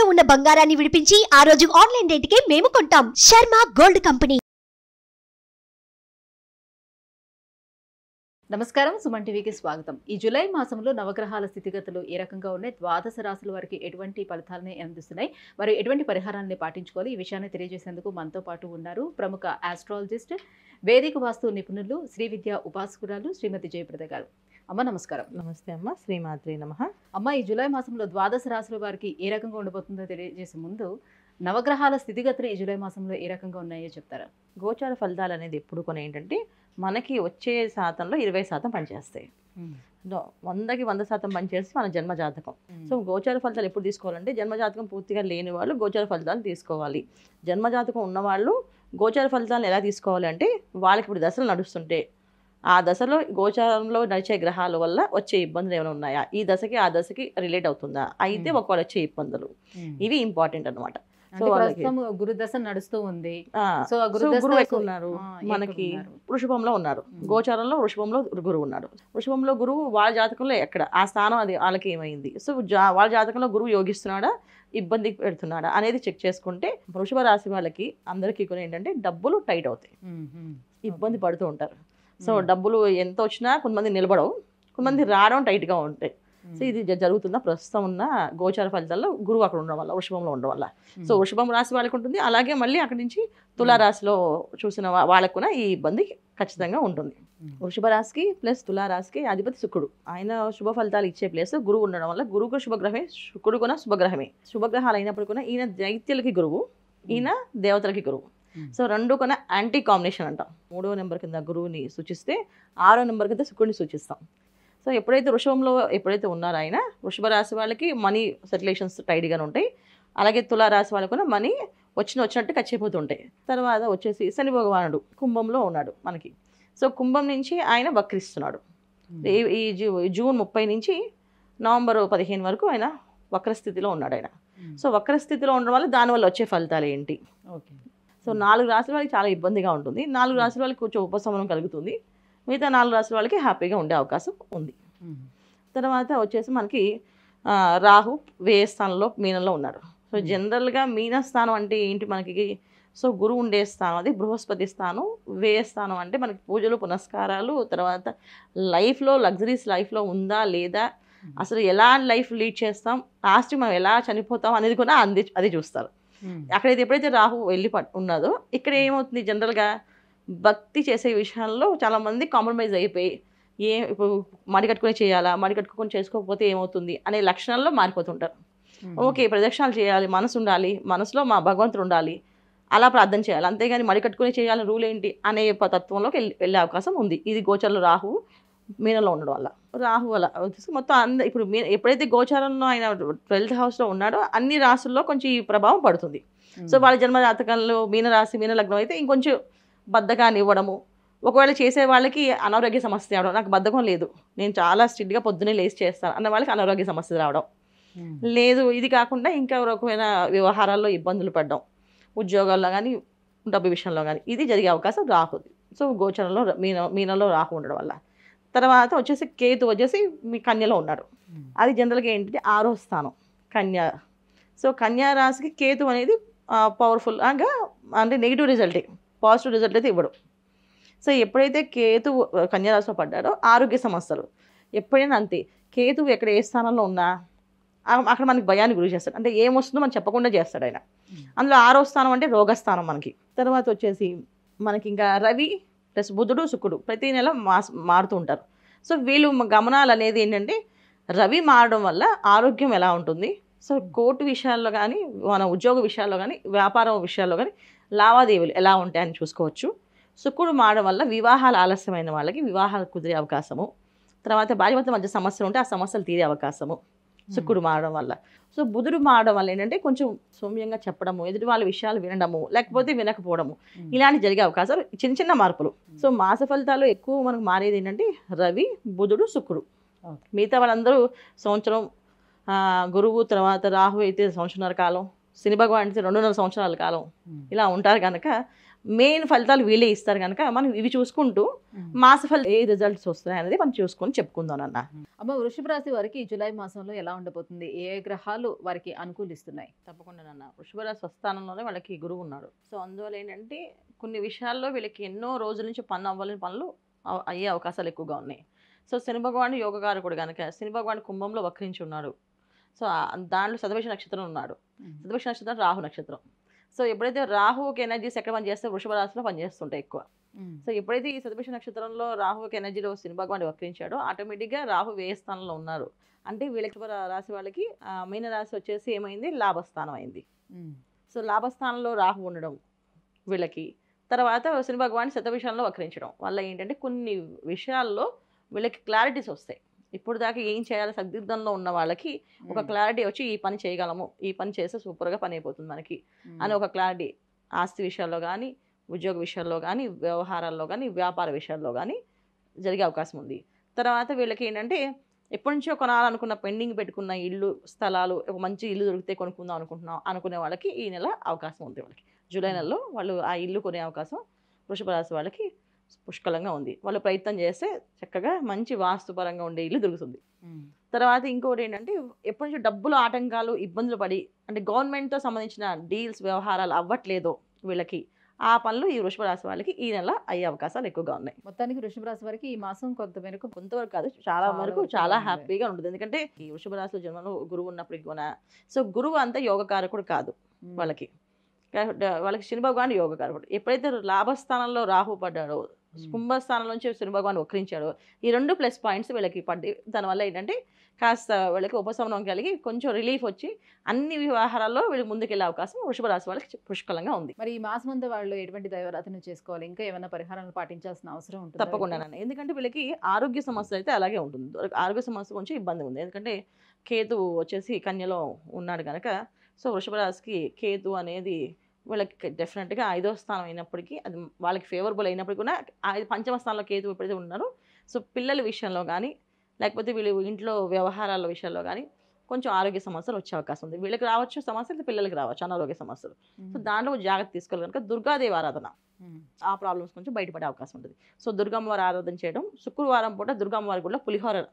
తాకట్టులో ఉన్న బంగారాన్ని విడిపించి ఆ రోజు ఆన్లైన్ రేటుకే మేము కొంటాం. Sharma gold company. నమస్కారం, సుమన్ టీవీకి స్వాగతం. ఈ జూలై మాసంలో నవగ్రహాల స్థితిగతులు ఏ రకంగా ఉన్నాయి, ద్వాదశ రాశుల వారికి ఎటువంటి ఫలితాలని అందిస్తున్నాయి, మరి ఎటువంటి పరిహారాన్ని పాటించుకోవాలి, ఈ విషయాన్ని తెలియజేసేందుకు మనతో పాటు ఉన్నారు ప్రముఖ ఆస్ట్రాలజిస్ట్, వేదిక వాస్తు నిపుణులు, శ్రీ విద్యా ఉపాసకురాలు శ్రీమతి జయప్రద గారు. అమ్మ నమస్కారం. నమస్తే అమ్మ. శ్రీమాత్రి నమః. అమ్మ, ఈ జూలై మాసంలో ద్వాదశ రాశుల వారికి ఏ రకంగా ఉండబోతుందో తెలియజేసే ముందు నవగ్రహాల స్థితిగతులు ఈ జూలై మాసంలో ఏ రకంగా ఉన్నాయో చెప్తారా? గోచార ఫలితాలు అనేది ఎప్పుడు కొన్ని ఏంటంటే మనకి వచ్చే శాతంలో 20% పనిచేస్తాయి. 100కి 100% పనిచేస్తే మన జన్మజాతకం. సో గోచార ఫలితాలు ఎప్పుడు తీసుకోవాలంటే జన్మజాతకం పూర్తిగా లేని వాళ్ళు గోచార ఫలితాలు తీసుకోవాలి. జన్మజాతకం ఉన్నవాళ్ళు గోచార ఫలితాలను ఎలా తీసుకోవాలి అంటే వాళ్ళకి ఇప్పుడు దశలు నడుస్తుంటే ఆ దశలో గోచారంలో నడిచే గ్రహాల వల్ల వచ్చే ఇబ్బందులు ఏమైనా ఉన్నాయా, ఈ దశకి ఆ దశకి రిలేట్ అవుతుందా, అయితే ఒకవేళ వచ్చే ఇబ్బందులు ఇవి ఇంపార్టెంట్ అనమాట. గురుదశ నడుస్తూ ఉంది. సో గురువు ఎక్కువ ఉన్నారు, మనకి వృషభంలో ఉన్నారు, గోచారంలో వృషభంలో గురువు ఉన్నాడు. వృషభంలో గురువు వాళ్ళ జాతకంలో ఎక్కడ ఆ స్థానం అది వాళ్ళకి ఏమైంది, సో వాళ్ళ జాతకంలో గురువు యోగిస్తున్నాడా, ఇబ్బంది పెడుతున్నాడా అనేది చెక్ చేసుకుంటే వృషభ రాశి వాళ్ళకి అందరికీ కూడా ఏంటంటే డబ్బులు టైట్ అవుతాయి, ఇబ్బంది పడుతూ ఉంటారు. సో డబ్బులు ఎంత వచ్చినా కొంతమంది నిలబడవు, కొంతమంది రావడం టైట్గా ఉంటాయి. సో ఇది జరుగుతుందా ప్రస్తుతం ఉన్న గోచార ఫలితాల్లో గురువు అక్కడ ఉండడం వల్ల, వృషభంలో ఉండడం వల్ల. సో వృషభం రాశి వాళ్ళకి ఉంటుంది, అలాగే మళ్ళీ అక్కడి నుంచి తులారాశిలో చూసిన వాళ్ళకు కూడా ఈ ఇబ్బంది ఖచ్చితంగా ఉంటుంది. వృషభ రాశికి ప్లస్ తులారాశికి అధిపతి శుక్రుడు, ఆయన శుభ ఫలితాలు ఇచ్చే ప్లేస్ గురువు ఉండడం వల్ల గురువుకు శుభగ్రహమే, శుక్రుడు కూడా శుభగ్రహమే. శుభగ్రహాలు అయినప్పుడు కూడా ఈయన దైత్యులకి గురువు, ఈయన దేవతలకి గురువు. సో రెండు కొన యాంటీ కాంబినేషన్ అంటాం. 3వ నెంబర్ కింద గురువుని సూచిస్తే 6వ నెంబర్ కింద శుక్రుడిని సూచిస్తాం. సో ఎప్పుడైతే వృషభంలో ఎప్పుడైతే ఉన్నారో ఆయన, వృషభ రాశి వాళ్ళకి మనీ సర్క్యులేషన్స్ టైట్గానే ఉంటాయి, అలాగే తులారాశి వాళ్ళకు కూడా మనీ వచ్చినట్టు ఖర్చయిపోతుంటాయి. తర్వాత వచ్చేసి శని భగవానుడు కుంభంలో ఉన్నాడు మనకి. సో కుంభం నుంచి ఆయన వక్రిస్తున్నాడు. ఈ జూన్ 30 నుంచి నవంబర్ 15 వరకు ఆయన వక్రస్థితిలో ఉన్నాడు ఆయన. సో వక్రస్థితిలో ఉండడం వల్ల దానివల్ల వచ్చే ఫలితాలు ఏంటి? ఓకే. సో 4 రాశుల వాళ్ళకి చాలా ఇబ్బందిగా ఉంటుంది, 4 రాశుల వాళ్ళకి కొంచెం ఉపశమనం కలుగుతుంది, మిగతా 4 రాశుల వాళ్ళకి హ్యాపీగా ఉండే అవకాశం ఉంది. తర్వాత వచ్చేసి మనకి రాహు వ్యయ స్థానంలో మీనంలో ఉన్నాడు. సో జనరల్గా మీన స్థానం అంటే ఏంటి మనకి, సో గురువు ఉండే స్థానం అది బృహస్పతి స్థానం. వ్యయ స్థానం అంటే మనకి పూజలు పునస్కారాలు, తర్వాత లైఫ్లో లగ్జరీస్ లైఫ్లో ఉందా లేదా, అసలు ఎలా లైఫ్ లీడ్ చేస్తాం, లాస్ట్ మనం ఎలా చనిపోతాం అనేది కూడా అది చూస్తారు. అక్కడైతే ఎప్పుడైతే రాహు వెళ్ళి ఉన్నదో ఇక్కడ ఏమవుతుంది, జనరల్గా భక్తి చేసే విషయాల్లో చాలామంది కాంప్రమైజ్ అయిపోయి ఇప్పుడు మడి కట్టుకుని చేయాలా, మడి కట్టుకొని చేసుకోకపోతే ఏమవుతుంది అనే లక్షణాల్లో మారిపోతుంటారు. ఓకే, ప్రదక్షిణాలు చేయాలి, మనసు ఉండాలి, మనసులో మా భగవంతుడు ఉండాలి, అలా ప్రార్థన చేయాలి, అంతేగాని మడి కట్టుకుని చేయాలని రూల్ ఏంటి అనే తత్వంలోకి వెళ్ళే అవకాశం ఉంది. ఇది గోచరంలో రాహు మీనంలో ఉండడం వల్ల. రాహు అలా మొత్తం ఇప్పుడు ఎప్పుడైతే గోచారంలో ఆయన 12th హౌస్లో ఉన్నాడో అన్ని రాశుల్లో కొంచెం ఈ ప్రభావం పడుతుంది. సో వాళ్ళ జన్మజాతకంలో మీనరాశి మీన లగ్నం అయితే ఇంకొంచెం బద్ధకాన్ని ఇవ్వడము, ఒకవేళ చేసే వాళ్ళకి అనారోగ్య సమస్య రావడం, నాకు బద్ధకం లేదు నేను చాలా స్ట్రిక్ట్గా పొద్దున్నే లేచి చేస్తాను అన్న వాళ్ళకి అనారోగ్య సమస్య రావడం లేదు. ఇది కాకుండా ఇంకా రకమైన వ్యవహారాల్లో ఇబ్బందులు పడడం, ఉద్యోగాల్లో కానీ డబ్బు విషయంలో కానీ ఇది జరిగే అవకాశం రాహుది. సో గోచరంలో మీనంలో రాహు ఉండడం వల్ల. తర్వాత వచ్చేసి కేతు వచ్చేసి మీ కన్యలో ఉన్నాడు, అది జనరల్గా ఏంటంటే 6వ స్థానం కన్యా. సో కన్యా రాశికి కేతు అనేది పవర్ఫుల్గా అంటే నెగిటివ్ రిజల్టే, పాజిటివ్ రిజల్ట్ అయితే ఇవ్వడు. సో ఎప్పుడైతే కేతు కన్యా రాశిలో పడ్డాడో ఆరోగ్య సమస్యలు ఎప్పుడైనా అంతే. కేతు ఎక్కడ ఏ స్థానంలో ఉన్నా అక్కడ మనకి భయాన్ని గురి చేస్తాడు, అంటే ఏమొస్తుందో మనం చెప్పకుండా చేస్తాడు ఆయన. అందులో 6వ స్థానం అంటే రోగస్థానం మనకి. తర్వాత వచ్చేసి మనకి ఇంకా రవి ప్లస్ బుధుడు శుక్రుడు ప్రతి నెల మారుతూ ఉంటారు. సో వీళ్ళు గమనాలు అనేది ఏంటంటే రవి మారడం వల్ల ఆరోగ్యం ఎలా ఉంటుంది, సో కోర్టు విషయాల్లో కానీ మన ఉద్యోగ విషయాల్లో కానీ వ్యాపారం విషయాల్లో కానీ లావాదేవీలు ఎలా ఉంటాయని చూసుకోవచ్చు. శుక్రుడు మారడం వల్ల వివాహాలు ఆలస్యమైన వాళ్ళకి వివాహాలు కుదిరే అవకాశము, తర్వాత భార్యాభర్తల మధ్య సమస్యలు ఉంటే ఆ సమస్యలు తీరే అవకాశము శుక్రుడు మారడం వల్ల. సో బుధుడు మారడం వల్ల ఏంటంటే కొంచెం సౌమ్యంగా చెప్పడము, ఎదుటి వాళ్ళ విషయాలు వినడము, లేకపోతే వినకపోవడము, ఇలాంటి జరిగే అవకాశాలు చిన్న చిన్న మార్పులు. సో మాస ఫలితాలు ఎక్కువ మనకు మారేది ఏంటంటే రవి బుధుడు శుక్రుడు. మిగతా వాళ్ళందరూ సంవత్సరం, గురువు తర్వాత రాహు అయితే సంవత్సరాల కాలం, శని భగవాన్ అయితే 2.5 సంవత్సరాల కాలం ఇలా ఉంటారు కనుక మెయిన్ ఫలితాలు వీళ్ళే ఇస్తారు కనుక మనం ఇవి చూసుకుంటూ మాస ఫలితం ఏ రిజల్ట్స్ వస్తాయి అనేది మనం చూసుకొని చెప్పుకుందాం అన్న. అమ్మ, వృషభ రాశి వారికి ఈ జూలై మాసంలో ఎలా ఉండబోతుంది? ఏ గ్రహాలు వారికి అనుకూలిస్తున్నాయి? తప్పకుండా నాన్న, వృషభ రాశి స్వస్థానంలోనే వాళ్ళకి గురువు ఉన్నాడు. సో అందువల్ల ఏంటంటే కొన్ని విషయాల్లో వీళ్ళకి ఎన్నో రోజుల నుంచి అవ్వలేని పనులు అయ్యే అవకాశాలు ఎక్కువగా ఉన్నాయి. సో శని భగవాన్ యోగకారకుడు కనుక శని భగవాన్ కుంభంలో వక్రించి ఉన్నాడు. సో దాంట్లో శతభిష నక్షత్రం ఉన్నాడు. శతభిష నక్షత్రం రాహు నక్షత్రం. సో ఎప్పుడైతే రాహుకి ఎనర్జీస్ ఎక్కడ పనిచేస్తే వృషభ రాశిలో పనిచేస్తుంటాయి ఎక్కువ. సో ఎప్పుడైతే ఈ శతభిష నక్షత్రంలో రాహుకి ఎనర్జీలో శని భగవాన్ వక్రించాడో ఆటోమేటిక్గా రాహు వ్యయ స్థానంలో ఉన్నారు. అంటే వీళ్ళకి రాశి వాళ్ళకి మీన రాశి వచ్చేసి ఏమైంది, లాభస్థానం అయింది. సో లాభస్థానంలో రాహు ఉండడం వీళ్ళకి, తర్వాత శని భగవాన్ శతభిషంలో వక్రించడం వల్ల ఏంటంటే కొన్ని విషయాల్లో వీళ్ళకి క్లారిటీస్ వస్తాయి. ఇప్పుడు దాకా ఏం చేయాలి సందిగ్ధంలో ఉన్న వాళ్ళకి ఒక క్లారిటీ వచ్చి ఈ పని చేయగలము, ఈ పని చేస్తే సూపర్గా పని అయిపోతుంది మనకి అని ఒక క్లారిటీ ఆస్తి విషయాల్లో కానీ, ఉద్యోగ విషయాల్లో కానీ, వ్యవహారాల్లో కానీ, వ్యాపార విషయాల్లో కానీ జరిగే అవకాశం ఉంది. తర్వాత వీళ్ళకి ఏంటంటే ఎప్పటి నుంచో కొనాలనుకున్న పెండింగ్ పెట్టుకున్న ఇల్లు స్థలాలు, ఒక మంచి ఇల్లు దొరికితే కొనుక్కుందాం అనుకునే వాళ్ళకి ఈ నెల అవకాశం ఉంది. వాళ్ళకి జూలై నెలలో వాళ్ళు ఆ ఇల్లు కొనే అవకాశం వృషభ రాశి వాళ్ళకి పుష్కలంగా ఉంది. వాళ్ళు ప్రయత్నం చేస్తే చక్కగా మంచి వాస్తుపరంగా ఉండే ఇల్లు దొరుకుతుంది. తర్వాత ఇంకోటి ఏంటంటే ఎప్పటి నుంచో డబ్బులు ఆటంకాలు ఇబ్బందులు పడి అంటే గవర్నమెంట్తో సంబంధించిన డీల్స్ వ్యవహారాలు అవ్వట్లేదో వీళ్ళకి, ఆ పనులు ఈ వృషభ రాశి వాళ్ళకి ఈ నెల అయ్యే అవకాశాలు ఎక్కువగా ఉన్నాయి. మొత్తానికి వృషభ రాశి వారికి ఈ మాసం కొంతవరకు కాదు చాలా వరకు చాలా హ్యాపీగా ఉంటుంది. ఎందుకంటే ఈ వృషభ రాశిలో జన్మలో గురువు ఉన్నప్పటికీ కూడా సో గురువు అంతా యోగకారకుడు కాదు వాళ్ళకి. వాళ్ళకి శని భగవాన్ యోగకారకుడు. ఎప్పుడైతే లాభస్థానంలో రాహు పడ్డాడో, కుంభస్థానం నుంచి శని భగవాన్ వక్రించాడో, ఈ రెండు ప్లస్ పాయింట్స్ వీళ్ళకి పడ్డి దానివల్ల ఏంటంటే కాస్త వీళ్ళకి ఉపశమనం కలిగి కొంచెం రిలీఫ్ వచ్చి అన్ని వ్యవహారాల్లో వీళ్ళు ముందుకెళ్ళే అవకాశం వృషభ రాశి వాళ్ళకి పుష్కలంగా ఉంది. మరి ఈ మాసం అంతా వాళ్ళు ఎటువంటి దైవారాధన చేసుకోవాలి, ఇంకా ఏమైనా పరిహారాలు పాటించాల్సిన అవసరం ఉంటుంది? తప్పకుండానండి. ఎందుకంటే వీళ్ళకి ఆరోగ్య సమస్య అయితే అలాగే ఉంటుంది. ఆరోగ్య సమస్య కొంచెం ఇబ్బంది ఉంది. ఎందుకంటే కేతు వచ్చేసి కన్యలో ఉన్నాడు కనుక సో వృషభ రాశికి కేతు అనేది వీళ్ళకి డెఫినెట్గా 5వ స్థానం అయినప్పటికీ అది వాళ్ళకి ఫేవరబుల్ అయినప్పటికీ కూడా పంచమ స్థానంలో కేతు ఎప్పుడైతే ఉన్నారో సో పిల్లల విషయంలో కానీ లేకపోతే వీళ్ళు ఇంట్లో వ్యవహారాల విషయాల్లో కానీ కొంచెం ఆరోగ్య సమస్యలు వచ్చే అవకాశం ఉంది. వీళ్ళకి రావచ్చు సమస్యలు, పిల్లలకి రావచ్చు అనారోగ్య సమస్యలు. సో దాంట్లో జాగ్రత్త తీసుకోవాలి కనుక దుర్గాదేవి ఆరాధన ఆ ప్రాబ్లమ్స్ కొంచెం బయటపడే అవకాశం ఉంటుంది. సో దుర్గమ్మవారి ఆరాధన చేయడం, శుక్రవారం పూట దుర్గమ్మవారి కూడా పులిహోర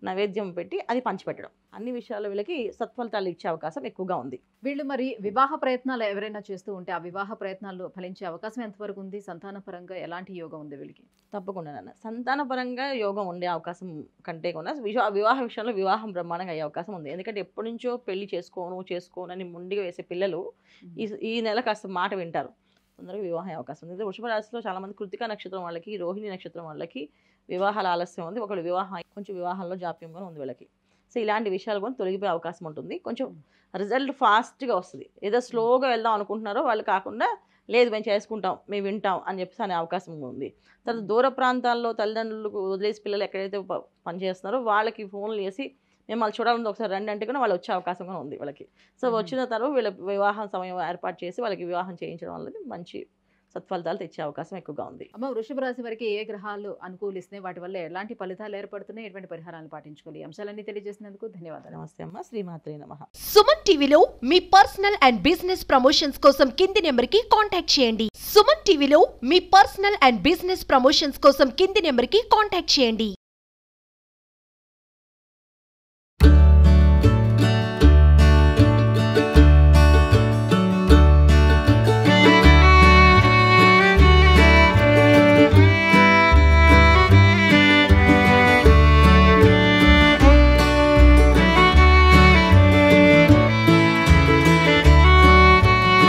నైవేద్యం పెట్టి అది పంచిపెట్టడం, అన్ని విషయాల్లో వీళ్ళకి సత్ఫలితాలు ఇచ్చే అవకాశం ఎక్కువగా ఉంది. వీళ్ళు మరి వివాహ ప్రయత్నాలు ఎవరైనా చేస్తూ ఉంటే ఆ వివాహ ప్రయత్నాలు ఫలించే అవకాశం ఎంతవరకు ఉంది? సంతానపరంగా ఎలాంటి యోగం ఉంది వీళ్ళకి? తప్పకుండా సంతానపరంగా యోగం ఉండే అవకాశం కంటే కూడా వివాహ విషయంలో వివాహం బ్రహ్మాండంగా అయ్యే అవకాశం ఉంది. ఎందుకంటే ఎప్పటి నుంచో పెళ్లి చేసుకోను అని ముందుగా వేసే పిల్లలు ఈ నెల కాస్త మాట వింటారు, తొందరగా వివాహం అవకాశం ఉంది. వృషభ రాశిలో చాలా మంది కృతికా నక్షత్రం వాళ్ళకి, రోహిణి నక్షత్రం వాళ్ళకి వివాహాల ఆలస్యం ఉంది. ఒకళ్ళు కొంచెం వివాహంలో జాప్యంగా ఉంది వీళ్ళకి. సో ఇలాంటి విషయాలు కూడా తొలగిపోయే అవకాశం ఉంటుంది. కొంచెం రిజల్ట్ ఫాస్ట్గా వస్తుంది. ఏదో స్లోగా వెళ్దాం అనుకుంటున్నారో వాళ్ళు కాకుండా లేదు మేము చేసుకుంటాం, మేము వింటాం అని చెప్పేసి అనే అవకాశం ఉంది. తర్వాత దూర ప్రాంతాల్లో తల్లిదండ్రులకు వదిలేసి పిల్లలు ఎక్కడైతే పనిచేస్తున్నారో వాళ్ళకి ఫోన్లు చేసి మేము వాళ్ళు చూడాలని ఒకసారి రండి అంటే కూడా వాళ్ళు వచ్చే అవకాశం కూడా ఉంది వాళ్ళకి. సో వచ్చిన తర్వాత వీళ్ళ వివాహం సమయం ఏర్పాటు చేసి వాళ్ళకి వివాహం చేయించడం వల్ల మంచి సత్ఫలితాలు తెచ్చే అవకాశం ఎక్కువగా ఉంది. అమ్మ, వృషభ రాశి వారికి ఏ గ్రహాలు అనుకూలిస్తున్నాయి, వాటి వల్ల ఎలాంటి ఫలితాలు ఏర్పడుతున్నాయి, ఎటువంటి పరిహారాలు పాటించుకోవాలి, అంశాలన్నీ తెలియజేసినందుకు ధన్యవాదాలు. నమస్తే అమ్మ. శ్రీమాత్రే నమః. సుమన్ టీవీలో మీ పర్సనల్ అండ్ బిజినెస్ ప్రమోషన్స్ కోసం కింది నెంబర్ కి కాంటాక్ట్ చేయండి. సుమన్ టీవీలో మీ పర్సనల్ అండ్ బిజినెస్ ప్రమోషన్స్ కోసం కింది నెంబర్ కి కాంటాక్ట్ చేయండి.